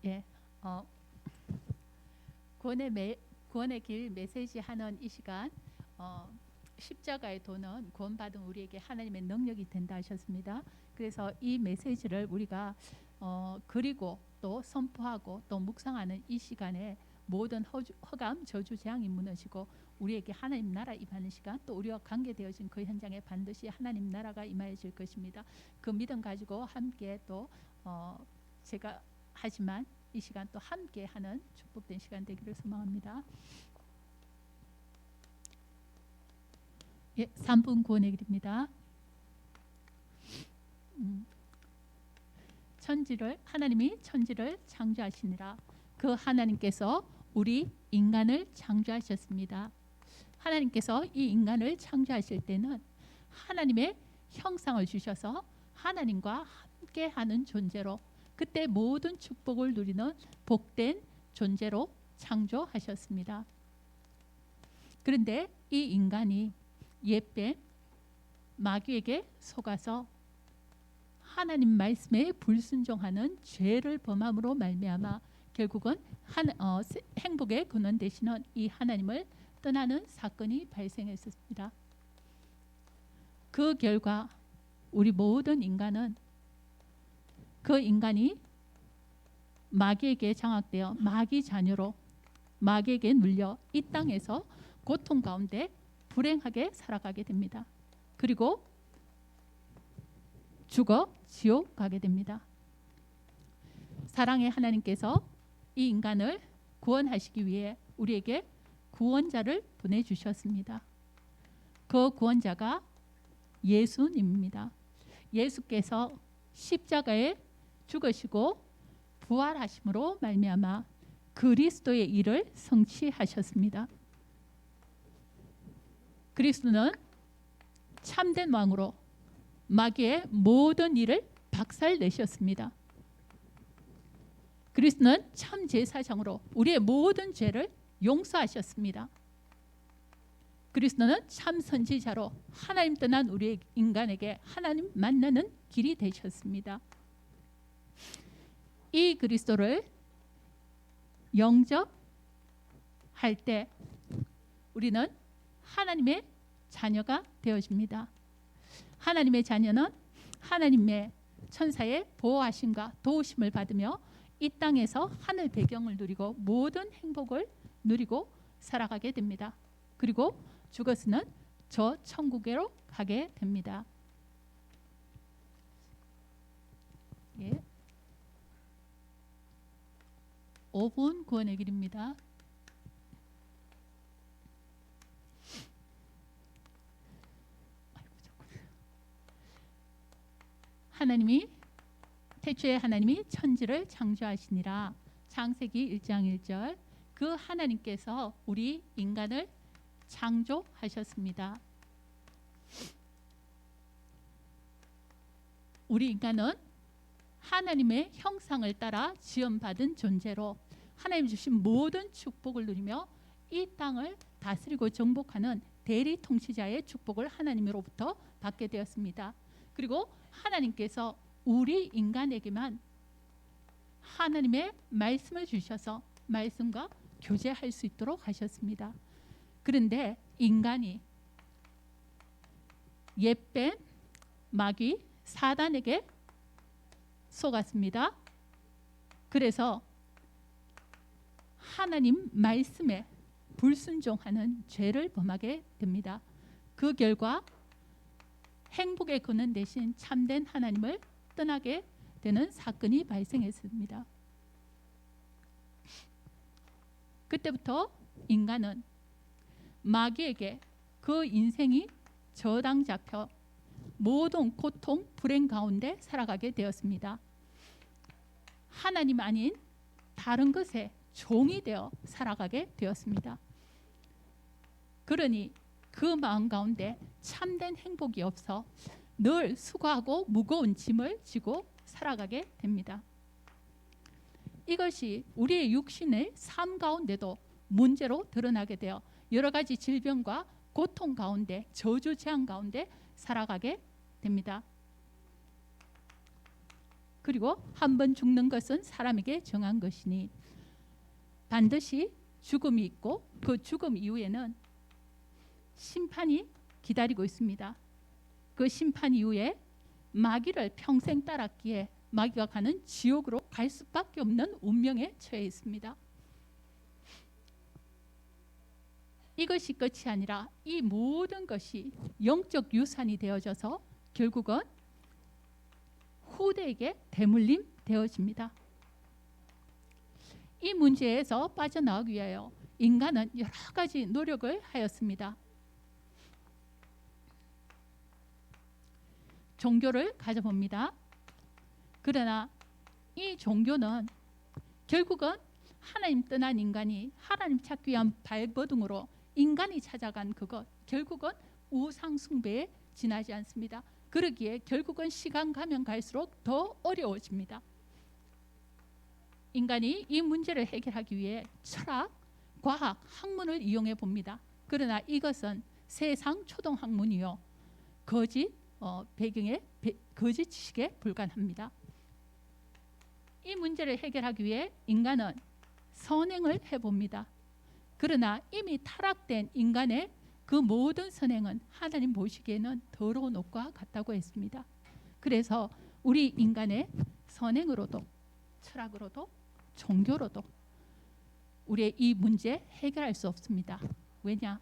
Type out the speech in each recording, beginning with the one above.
예, 구원의 길 메시지 하는 이 시간, 십자가의 도는 구원받은 우리에게 하나님의 능력이 된다 하셨습니다. 그래서 이 메시지를 우리가 그리고 또 선포하고 또 묵상하는 이 시간에 모든 허감, 저주, 재앙이 무너지고 우리에게 하나님 나라 임하는 시간, 또 우리와 관계되어진 그 현장에 반드시 하나님 나라가 임하여질 것입니다. 그 믿음 가지고 함께 또 제가 하지만 이 시간 또 함께 하는 축복된 시간 되기를 소망합니다. 예, 3분 구원의 길입니다. 하나님이 천지를 창조하시니라. 그 하나님께서 우리 인간을 창조하셨습니다. 하나님께서 이 인간을 창조하실 때는 하나님의 형상을 주셔서 하나님과 함께하는 존재로, 그때 모든 축복을 누리는 복된 존재로 창조하셨습니다. 그런데 이 인간이 옛뱀 마귀에게 속아서 하나님 말씀에 불순종하는 죄를 범함으로 말미암아 결국은 행복의 근원 되시는 이 하나님을 떠나는 사건이 발생했습니다. 그 결과 우리 모든 인간은 그 인간이 마귀에게 장악되어 마귀 자녀로 마귀에게 눌려 이 땅에서 고통 가운데 불행하게 살아가게 됩니다. 그리고 죽어 지옥 가게 됩니다. 사랑의 하나님께서 이 인간을 구원하시기 위해 우리에게 구원자를 보내주셨습니다. 그 구원자가 예수님입니다. 예수께서 십자가에 죽으시고 부활하심으로 말미암아 그리스도의 일을 성취하셨습니다. 그리스도는 참된 왕으로 마귀의 모든 일을 박살내셨습니다. 그리스도는 참 제사장으로 우리의 모든 죄를 용서하셨습니다. 그리스도는 참 선지자로 하나님 떠난 우리 인간에게 하나님 만나는 길이 되셨습니다. 이 그리스도를 영접할 때 우리는 하나님의 자녀가 되어집니다. 하나님의 자녀는 하나님의 천사의 보호하심과 도우심을 받으며 이 땅에서 하늘 배경을 누리고 모든 행복을 누리고 살아가게 됩니다. 그리고 죽었으면 저 천국으로 가게 됩니다. 예. 5분 구원의 길입니다. 태초에 하나님이 천지를 창조하시니라. 창세기 1장 1절. 그 하나님께서 우리 인간을 창조하셨습니다. 우리 인간은 하나님의 형상을 따라 지음받은 존재로 하나님 주신 모든 축복을 누리며 이 땅을 다스리고 정복하는 대리 통치자의 축복을 하나님으로부터 받게 되었습니다. 그리고 하나님께서 우리 인간에게만 하나님의 말씀을 주셔서 말씀과 교제할 수 있도록 하셨습니다. 그런데 인간이 옛뱀 마귀 사단에게 속았습니다. 그래서 하나님 말씀에 불순종하는 죄를 범하게 됩니다. 그 결과 행복의 근원 대신 참된 하나님을 떠나게 되는 사건이 발생했습니다. 그때부터 인간은 마귀에게 그 인생이 저당 잡혀 모든 고통, 불행 가운데 살아가게 되었습니다. 하나님 아닌 다른 것에 종이 되어 살아가게 되었습니다. 그러니 그 마음 가운데 참된 행복이 없어 늘 수고하고 무거운 짐을 지고 살아가게 됩니다. 이것이 우리의 육신의 삶 가운데도 문제로 드러나게 되어 여러 가지 질병과 고통 가운데 저주 재앙 가운데 살아가게 됩니다. 그리고 한 번 죽는 것은 사람에게 정한 것이니 반드시 죽음이 있고 그 죽음 이후에는 심판이 기다리고 있습니다. 그 심판 이후에 마귀를 평생 따랐기에 마귀가 가는 지옥으로 갈 수밖에 없는 운명에 처해 있습니다. 이것이 끝이 아니라 이 모든 것이 영적 유산이 되어져서 결국은 후대에게 대물림 되어집니다. 이 문제에서 빠져나오기 위하여 인간은 여러 가지 노력을 하였습니다. 종교를 가져봅니다. 그러나 이 종교는 결국은 하나님 떠난 인간이 하나님 찾기 위한 발버둥으로 인간이 찾아간 그것, 결국은 우상 숭배에 지나지 않습니다. 그러기에 결국은 시간 가면 갈수록 더 어려워집니다. 인간이 이 문제를 해결하기 위해 철학, 과학, 학문을 이용해 봅니다. 그러나 이것은 세상 초등 학문이요 거짓 배경의 거짓 지식에 불과합니다. 이 문제를 해결하기 위해 인간은 선행을 해봅니다. 그러나 이미 타락된 인간의 그 모든 선행은 하나님 보시기에는 더러운 옷과 같다고 했습니다. 그래서 우리 인간의 선행으로도 철학으로도 종교로도 우리의 이 문제 해결할 수 없습니다. 왜냐?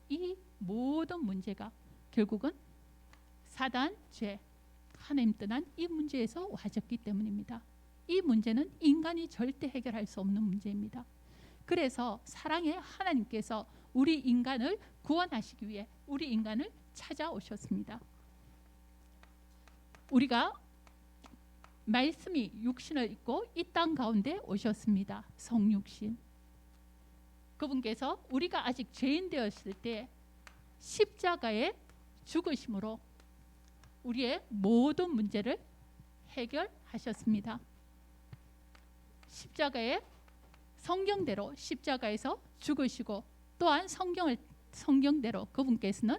이 모든 문제가 결국은 사단, 죄, 하나님 떠난 이 문제에서 와졌기 때문입니다. 이 문제는 인간이 절대 해결할 수 없는 문제입니다. 그래서 사랑의 하나님께서 우리 인간을 구원하시기 위해 우리 인간을 찾아오셨습니다. 우리가 말씀이 육신을 입고 이 땅 가운데 오셨습니다. 성육신. 그분께서 우리가 아직 죄인 되었을 때 십자가의 죽으심으로 우리의 모든 문제를 해결하셨습니다. 십자가의 성경대로 십자가에서 죽으시고 또한 성경대로 그분께서는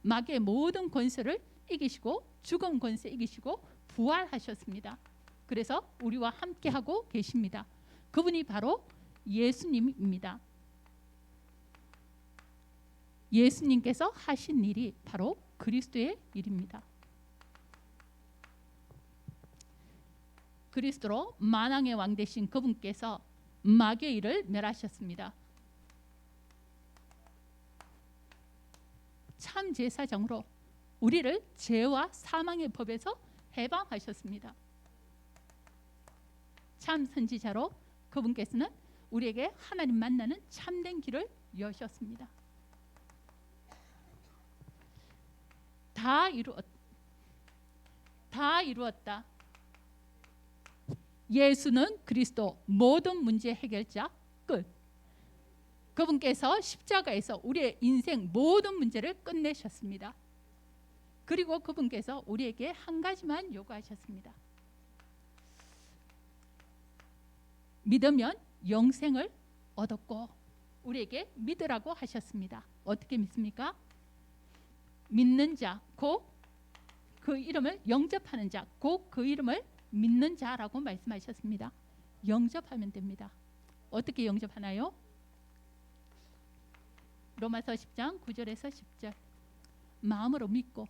마귀의 모든 권세를 이기시고 죽음 권세 이기시고 부활하셨습니다. 그래서 우리와 함께하고 계십니다. 그분이 바로 예수님입니다. 예수님께서 하신 일이 바로 그리스도의 일입니다. 그리스도로 만왕의 왕 되신 그분께서 마귀의 일을 멸하셨습니다. 참 제사장으로 우리를 죄와 사망의 법에서 해방하셨습니다. 참 선지자로 그분께서는 우리에게 하나님 만나는 참된 길을 여셨습니다. 다 이루었다. 예수는 그리스도 모든 문제 해결자 끝. 그분께서 십자가에서 우리의 인생 모든 문제를 끝내셨습니다. 그리고 그분께서 우리에게 한 가지만 요구하셨습니다. 믿으면 영생을 얻었고 우리에게 믿으라고 하셨습니다. 어떻게 믿습니까? 믿는 자, 곧 그 이름을 영접하는 자, 곧 그 이름을 믿는 자라고 말씀하셨습니다. 영접하면 됩니다. 어떻게 영접하나요? 로마서 10장 9절에서 10절. 마음으로 믿고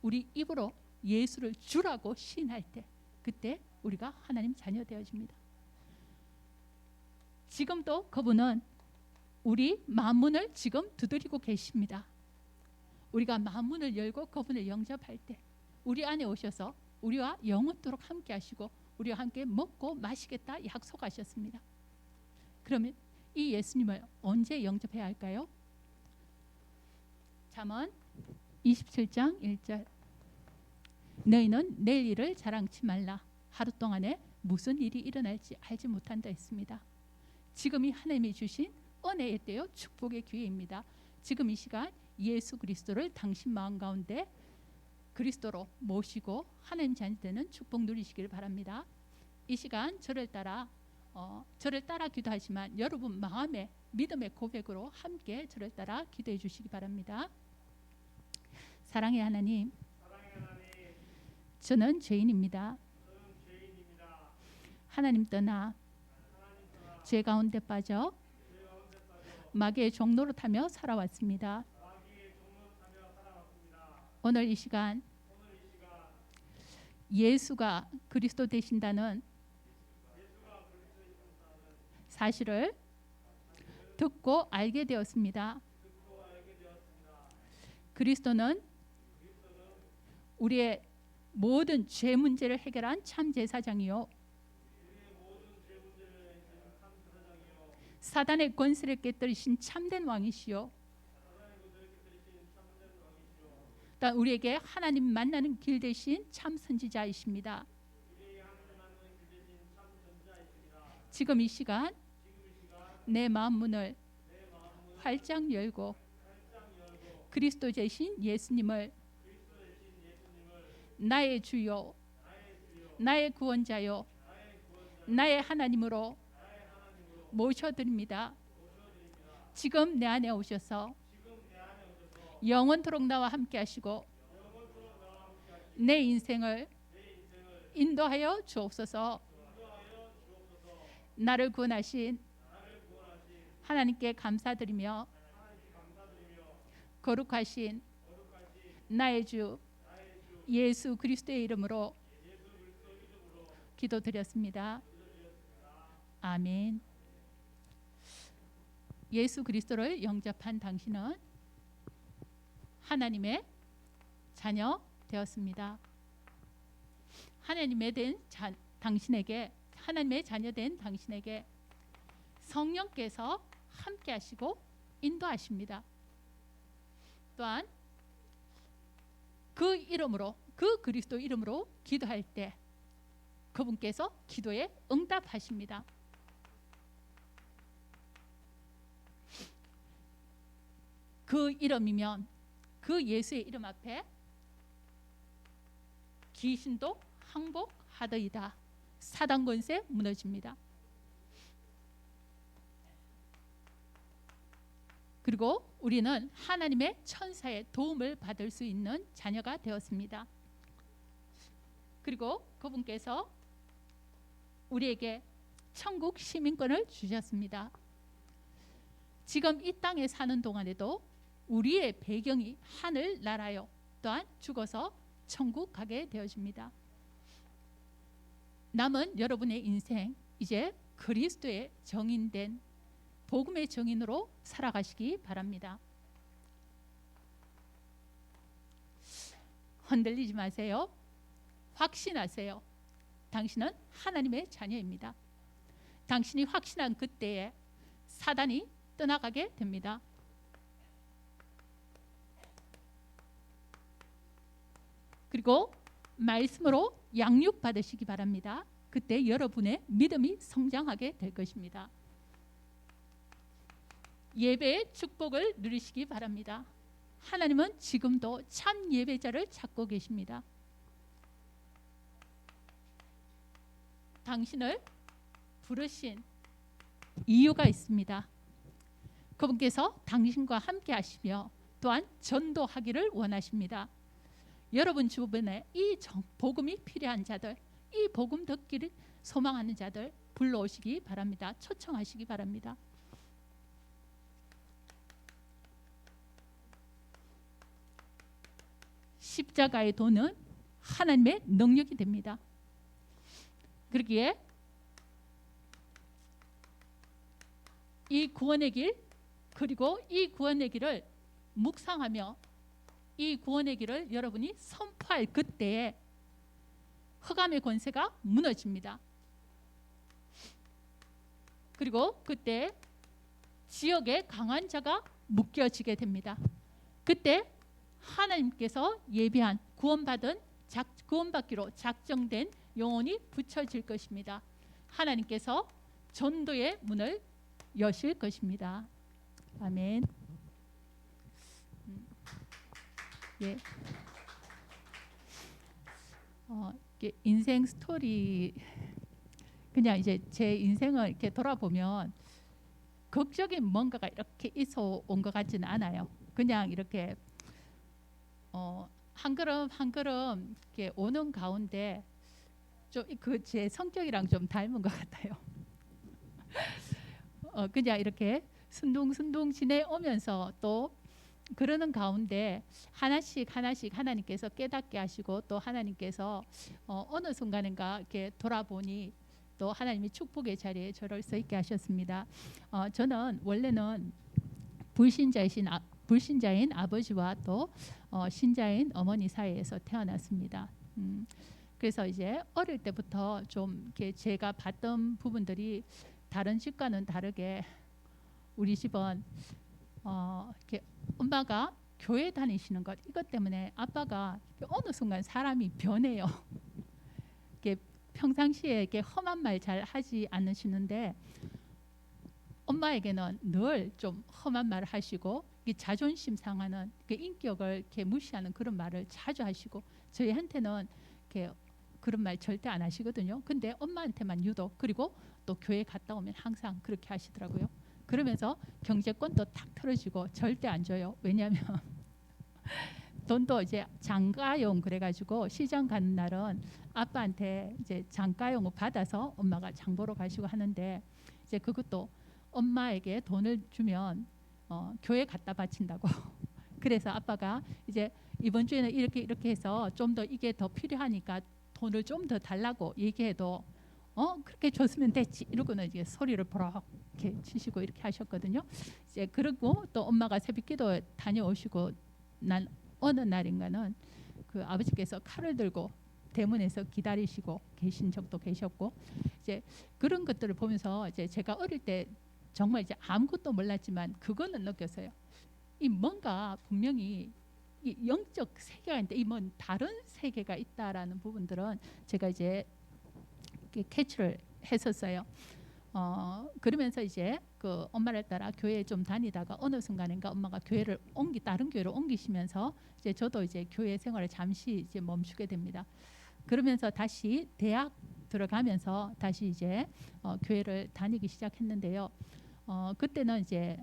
우리 입으로 예수를 주라고 시인할 때 그때 우리가 하나님 자녀 되어집니다. 지금도 그분은 우리 마음문을 지금 두드리고 계십니다. 우리가 마음문을 열고 그분을 영접할 때 우리 안에 오셔서 우리와 영원토록 함께 하시고 우리와 함께 먹고 마시겠다 약속하셨습니다. 그러면 이 예수님을 언제 영접해야 할까요? 잠언 27장 1절. 너희는 내일 일을 자랑치 말라. 하루 동안에 무슨 일이 일어날지 알지 못한다 했습니다. 지금이 하나님이 주신 은혜의 때요 축복의 기회입니다. 지금 이 시간 예수 그리스도를 당신 마음 가운데 그리스도로 모시고 하나님 자녀 되는 축복 누리시길 바랍니다. 이 시간 저를 따라 기도하지만 여러분 마음의 믿음의 고백으로 함께 저를 따라 기도해 주시기 바랍니다. 사랑의 하나님, 저는 죄인입니다. 하나님 떠나 죄 가운데 빠져 마귀의 종로로 타며 살아왔습니다. 오늘 이 시간 예수가 그리스도 되신다는 사실을 듣고 알게 되었습니다. 그리스도는 우리의 모든 죄 문제를 해결한 참 제사장이요 사단의 권세를 깨뜨리신 참된 왕이시요 또 우리에게 하나님 만나는 길 되신 참 선지자이십니다. 지금 이 시간 내 마음 문을 활짝 열고 그리스도 되신 예수님을 나의 주요 나의 구원자요 나의 하나님으로 모셔드립니다. 지금 내 안에 오셔서 영원토록 나와 함께 하시고 내 인생을 인도하여 주옵소서. 나를 구원하신 하나님께 감사드리며 거룩하신 나의 주 예수 그리스도의 이름으로 기도드렸습니다. 아멘. 예수 그리스도를 영접한 당신은 하나님의 자녀 되었습니다. 하나님의 자녀된 당신에게 성령께서 함께 하시고 인도하십니다. 또한 그 이름으로 그 그리스도 이름으로 기도할 때 그분께서 기도에 응답하십니다. 그 이름이면 그 예수의 이름 앞에 귀신도 항복하더이다. 사단 권세 무너집니다. 그리고 우리는 하나님의 천사의 도움을 받을 수 있는 자녀가 되었습니다. 그리고 그분께서 우리에게 천국 시민권을 주셨습니다. 지금 이 땅에 사는 동안에도 우리의 배경이 하늘 나라요 또한 죽어서 천국 가게 되어집니다. 남은 여러분의 인생 이제 그리스도의 정인된 복음의 정인으로 살아가시기 바랍니다. 흔들리지 마세요. 확신하세요. 당신은 하나님의 자녀입니다. 당신이 확신한 그때에 사단이 떠나가게 됩니다. 그리고 말씀으로 양육 받으시기 바랍니다. 그때 여러분의 믿음이 성장하게 될 것입니다. 예배의 축복을 누리시기 바랍니다. 하나님은 지금도 참 예배자를 찾고 계십니다. 당신을 부르신 이유가 있습니다. 그분께서 당신과 함께 하시며 또한 전도하기를 원하십니다. 여러분 주변에 이 복음이 필요한 자들, 이 복음 듣기를 소망하는 자들 불러오시기 바랍니다. 초청하시기 바랍니다. 십자가의 도는 하나님의 능력이 됩니다. 그러기에 이 구원의 길 그리고 이 구원의 길을 묵상하며 이 구원의 길을 여러분이 선포할 그때에 흑암의 권세가 무너집니다. 그리고 그때 지역에 강한 자가 묶여지게 됩니다. 그때 하나님께서 예비한 구원받기로 작정된 영혼이 붙여질 것입니다. 하나님께서 전도의 문을 여실 것입니다. 아멘. 예. 인생 스토리 그냥 이제 제 인생을 이렇게 돌아보면 극적인 뭔가가 이렇게 있어 온 것 같지는 않아요. 그냥 이렇게 한 걸음 한 걸음 이렇게 오는 가운데 좀 그 제 성격이랑 좀 닮은 것 같아요. 그냥 이렇게 순둥순둥 지내오면서 또 그러는 가운데 하나씩 하나씩 하나님께서 깨닫게 하시고 또 하나님께서 어느 순간인가 이렇게 돌아보니 또 하나님이 축복의 자리에 저를 서 있게 하셨습니다. 저는 원래는 불신자인 아버지와 또 신자인 어머니 사이에서 태어났습니다. 그래서 이제 어릴 때부터 좀 이렇게 제가 봤던 부분들이 다른 집과는 다르게 우리 집은 이렇게 엄마가 교회 다니시는 것 이것 때문에 아빠가 어느 순간 사람이 변해요. 이렇게 평상시에 이렇게 험한 말 잘 하지 않으시는데 엄마에게는 늘 좀 험한 말을 하시고 자존심 상하는 인격을 이렇게 무시하는 그런 말을 자주 하시고 저희한테는 이렇게 그런 말 절대 안 하시거든요. 근데 엄마한테만 유독 그리고 또 교회 갔다 오면 항상 그렇게 하시더라고요. 그러면서 경제권도 탁 털어지고 절대 안 줘요. 왜냐하면 돈도 이제 장가용 그래가지고 시장 가는 날은 아빠한테 이제 장가용을 받아서 엄마가 장 보러 가시고 하는데 이제 그것도 엄마에게 돈을 주면 교회 갖다 바친다고. 그래서 아빠가 이제 이번 주에는 이렇게 해서 좀 더 이게 더 필요하니까 돈을 좀 더 달라고 얘기해도 그렇게 줬으면 됐지 이러고는 이제 소리를 버럭 이렇게 치시고 이렇게 하셨거든요. 이제 그리고 또 엄마가 새벽기도 다녀오시고 난 어느 날인가는 그 아버지께서 칼을 들고 대문에서 기다리시고 계신 적도 계셨고 이제 그런 것들을 보면서 이제 제가 어릴 때 정말 이제 아무것도 몰랐지만 그거는 느꼈어요. 이 뭔가 분명히 이 영적 세계가 있는데 이 뭔 다른 세계가 있다라는 부분들은 제가 이제 캐치를 했었어요. 그러면서 이제 그 엄마를 따라 교회에 좀 다니다가 어느 순간인가 엄마가 교회를 다른 교회로 옮기시면서 이제 저도 이제 교회 생활을 잠시 이제 멈추게 됩니다. 그러면서 다시 대학 들어가면서 다시 이제 교회를 다니기 시작했는데요. 그때는 이제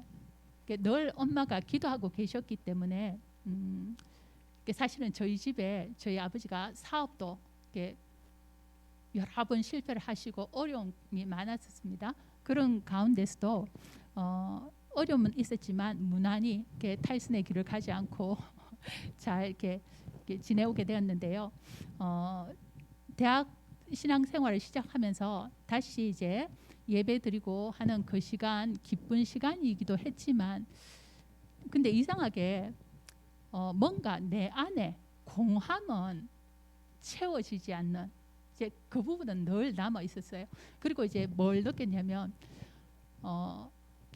늘 엄마가 기도하고 계셨기 때문에 사실은 저희 집에 저희 아버지가 사업도 여러 번 실패를 하시고 어려움이 많았었습니다. 그런 가운데서도 어려움은 있었지만 무난히 탈선의 길을 가지 않고 잘 이렇게 지내오게 되었는데요. 대학 신앙생활을 시작하면서 다시 이제 예배드리고 하는 그 시간 기쁜 시간이기도 했지만 근데 이상하게 뭔가 내 안에 공함은 채워지지 않는 이제 그 부분은 늘 남아 있었어요. 그리고 이제 뭘 느꼈냐면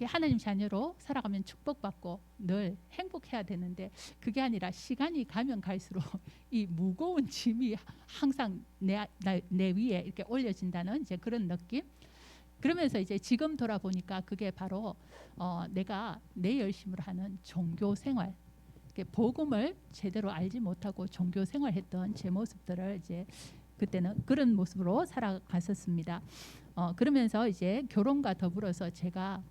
하나님 자녀로 살아가면 축복받고 늘 행복해야 되는데 그게 아니라 시간이 가면 갈수록 이 무거운 짐이 항상 내 위에 이렇게 올려진다는 이제 그런 느낌. 그러면서 이제 지금 돌아보니까 그게 바로 내가 내 열심으로 하는 종교 생활, 복음을 제대로 알지 못하고 종교 생활했던 제 모습들을 이제 그때는 그런 모습으로 살아갔었습니다. 그러면서 이제 결혼과 더불어서 제가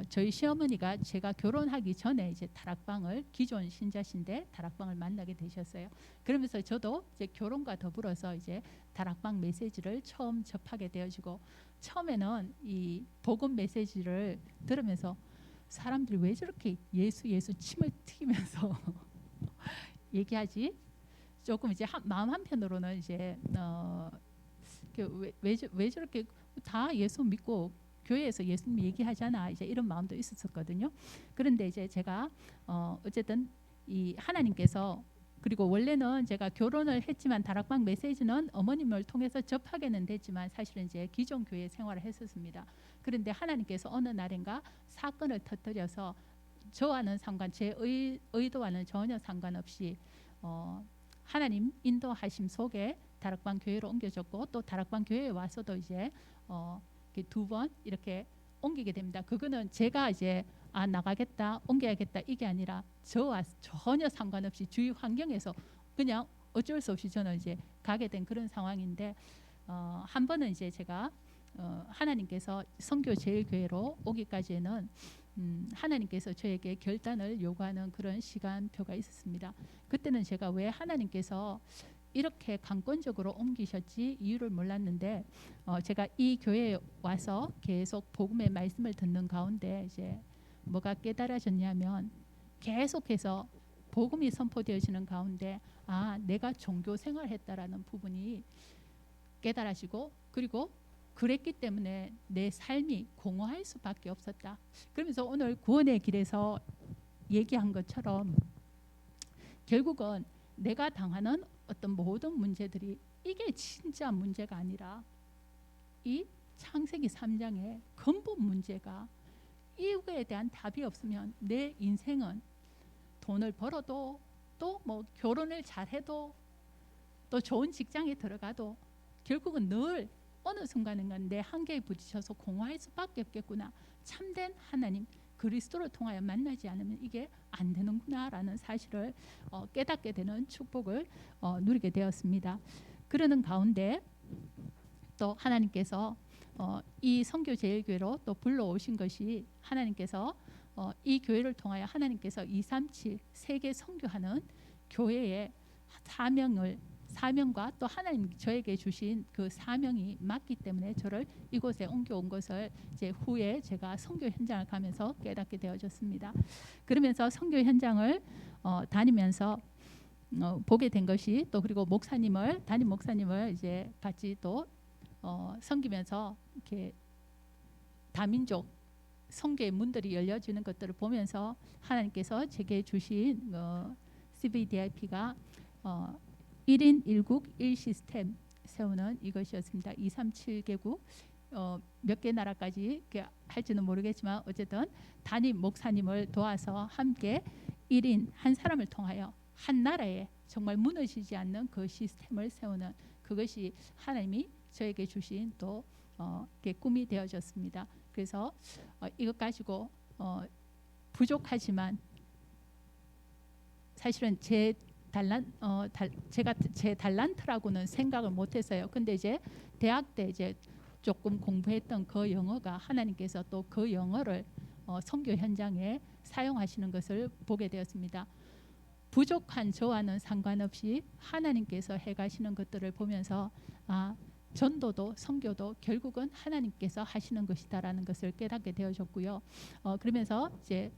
저희 시어머니가 제가 결혼하기 전에 이제 다락방을 기존 신자신데 다락방을 만나게 되셨어요. 그러면서 저도 이제 결혼과 더불어서 이제 다락방 메시지를 처음 접하게 되어지고 처음에는 이 복음 메시지를 들으면서 사람들이 왜 저렇게 예수 침을 튀기면서 얘기하지? 조금 이제 마음 한편으로는 이제 왜 저렇게 다 예수 믿고 교회에서 예수님 얘기하잖아 이제 이런 마음도 있었거든요. 그런데 이제 제가 어쨌든 이 하나님께서 그리고 원래는 제가 결혼을 했지만 다락방 메시지는 어머님을 통해서 접하게는 됐지만 사실은 이제 기존 교회 생활을 했었습니다. 그런데 하나님께서 어느 날인가 사건을 터뜨려서 저와는 제 의도와는 전혀 상관없이 하나님 인도하심 속에 다락방 교회로 옮겨졌고 또 다락방 교회에 와서도 이제 두 번 이렇게 옮기게 됩니다. 그거는 제가 이제 나가겠다 옮겨야겠다 이게 아니라 저와 전혀 상관없이 주위 환경에서 그냥 어쩔 수 없이 저는 이제 가게 된 그런 상황인데 한 번은 이제 제가 하나님께서 선교 제일교회로 오기까지는 하나님께서 저에게 결단을 요구하는 그런 시간표가 있었습니다. 그때는 제가 왜 하나님께서 이렇게 강권적으로 옮기셨지 이유를 몰랐는데 제가 이 교회에 와서 계속 복음의 말씀을 듣는 가운데 이제 뭐가 깨달아졌냐면 계속해서 복음이 선포되어지는 가운데 내가 종교 생활했다라는 부분이 깨달아지고 그리고 그랬기 때문에 내 삶이 공허할 수밖에 없었다. 그러면서 오늘 구원의 길에서 얘기한 것처럼 결국은 내가 당하는 어떤 모든 문제들이 이게 진짜 문제가 아니라 이 창세기 3장의 근본 문제가 이거에 대한 답이 없으면 내 인생은 돈을 벌어도 또 뭐 결혼을 잘해도 또 좋은 직장에 들어가도 결국은 늘 어느 순간인가 내 한계에 부딪혀서 공허할 수밖에 없겠구나. 참된 하나님 그리스도를 통하여 만나지 않으면 이게 안 되는구나라는 사실을 깨닫게 되는 축복을 누리게 되었습니다. 그러는 가운데 또 하나님께서 이 선교제일교회로 또 불러오신 것이 하나님께서 이 교회를 통하여 하나님께서 237 세계 선교하는 교회의 사명과 또 하나님 저에게 주신 그 사명이 맞기 때문에 저를 이곳에 옮겨온 것을 이제 후에 제가 선교 현장을 가면서 깨닫게 되어졌습니다. 그러면서 선교 현장을 다니면서 보게 된 것이 또 그리고 담임 목사님을 이제 같이 또 섬기면서 이렇게 다민족 선교의 문들이 열려지는 것들을 보면서 하나님께서 제게 주신 CVDIP가 1인 1국 1시스템 세우는 이것이었습니다. 237개국 몇 개 나라까지 할지는 모르겠지만 어쨌든 담임 목사님을 도와서 함께 1인 한 사람을 통하여 한 나라에 정말 무너지지 않는 그 시스템을 세우는 그것이 하나님이 저에게 주신 또 꿈이 되어졌습니다. 그래서 이것 가지고 부족하지만 사실은 제 달란트라고는 생각을 못했어요. 근데 이제 대학 때 이제 조금 공부했던 그 영어가 하나님께서 또 그 영어를 선교 현장에 사용하시는 것을 보게 되었습니다. 부족한 저와는 상관없이 하나님께서 해가시는 것들을 보면서 전도도 선교도 결국은 하나님께서 하시는 것이다라는 것을 깨닫게 되어졌고요. 그러면서 이제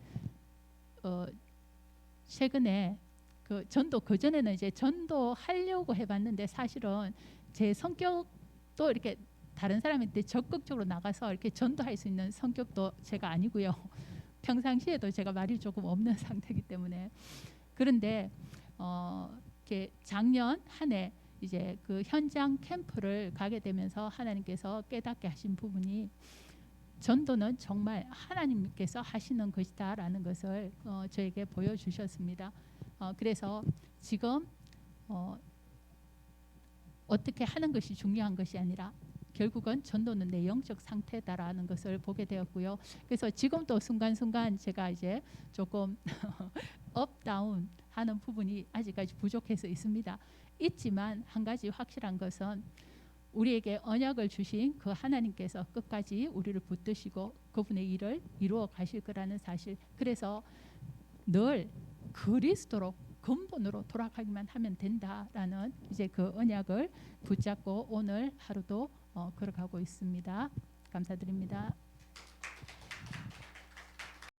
최근에 그 전에는 이제 전도하려고 해봤는데 사실은 제 성격도 이렇게 다른 사람한테 적극적으로 나가서 이렇게 전도할 수 있는 성격도 제가 아니고요. 평상시에도 제가 말이 조금 없는 상태이기 때문에 그런데 이렇게 작년 한 해 이제 그 현장 캠프를 가게 되면서 하나님께서 깨닫게 하신 부분이 전도는 정말 하나님께서 하시는 것이다라는 것을 저에게 보여주셨습니다. 그래서 지금 어떻게 하는 것이 중요한 것이 아니라 결국은 전도는 내 영적 상태다라는 것을 보게 되었고요. 그래서 지금도 순간순간 제가 이제 조금 업다운 하는 부분이 아직까지 부족해서 있습니다. 있지만 한 가지 확실한 것은 우리에게 언약을 주신 그 하나님께서 끝까지 우리를 붙드시고 그분의 일을 이루어 가실 거라는 사실. 그래서 늘 그리스도로 근본으로 돌아가기만 하면 된다라는 이제 그 언약을 붙잡고 오늘 하루도 걸어가고 있습니다. 감사드립니다.